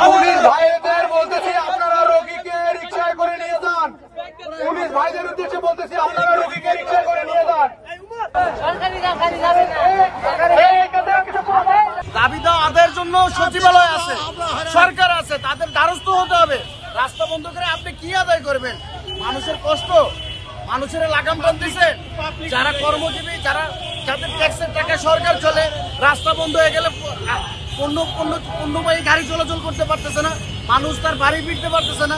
Police ভাইদের বলতেছি আপনারা রোগীকে রিকশায় করে নিয়ে যান। পুলিশ ভাইদের উদ্দেশ্যে বলতেছি আপনারা রোগীকে রিকশায় করে নিয়ে যান। দাবি দেওয়া আদায়ের জন্য সচিবালয় আছে, সরকার আছে, তাদের দ্বারস্থ হতে হবে। রাস্তা বন্ধ করে আপনি কি আদায় করবেন? মানুষের কষ্ট, মানুষের লাগাম টানতেছে। যারা কর্মজীবী, যাদের ট্যাক্সের টাকা সরকার চলে, রাস্তা বন্ধ হয়ে গেলে পণ্যবাহী গাড়ি চলাচল করতে পারতেছে না, মানুষ তার বাড়ি ফিরতে পারতেছে না।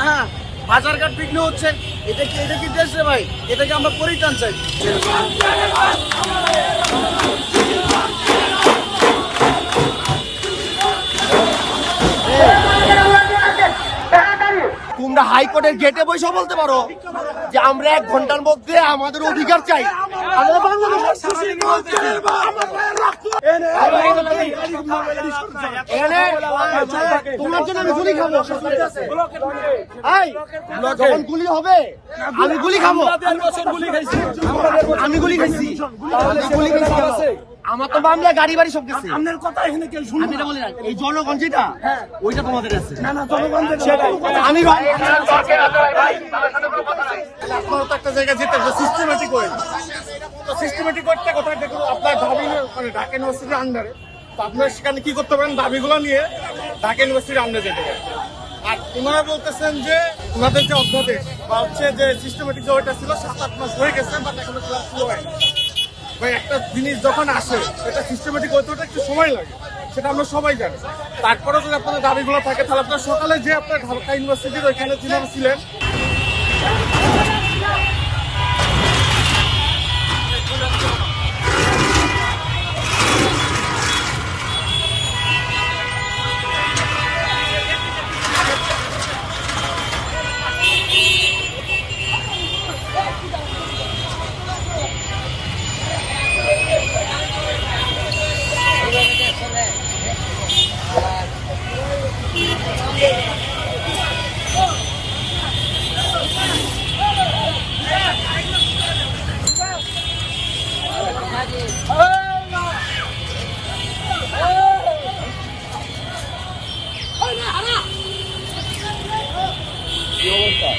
হ্যাঁ, বাজারঘাট বিঘ্ন হচ্ছে। এটা কি দেশ রে ভাই? এটাকে আমরা পরিত্রাণ চাই। তোমরা হাইকোর্টের গেটে বসে বলতে পারো যে আমরা 1 ঘন্টার মধ্যে আমাদের অধিকার চাই। তোমার জন্য আমি গুলি খাবো। যখন গুলি হবে আমি গুলি খাবো। আমি গুলি খাইছি, আমার তো মামলা গাড়ি বাড়ি সব গেছে। আপনার কথা এখানে কেউ শুনবে? আমি এটা বলি না, এই জনগণ যেটা ওইটা তোমাদের আছে। না না, জনগণ আমি একটা জায়গায় যেতে সিস্টেমেটিক ওয়ে, তো সিস্টেমেটিক ওয়েটা কোথায় দেখুন আপনার দাবি মানে ঢাকা ইউনিভার্সিটির আন্ডারে, তো আপনার সেখানে কি করতে পারেন, দাবিগুলো নিয়ে ঢাকা ইউনিভার্সিটির আন্ডারে যেতে পারেন। আর ওনারা বলতেছেন যে ওনাদের যে অধ্যাদেশ বা হচ্ছে যে সিস্টেমেটিক যে ওইটা ছিল 7-8 মাস হয়ে গেছে, বাট এখনো ক্লাস শুরু হয়নি। একটা জিনিস যখন আসে এটা সিস্টেমেটিক হতে একটু সময় লাগে, সেটা আমরা সবাই জানি। তারপরে যদি আপনাদের দাবিগুলো থাকে তাহলে আপনার সকালে যে আপনার ঢাকা ইউনিভার্সিটির ওইখানে যিনি ছিলেন কি অবস্থা?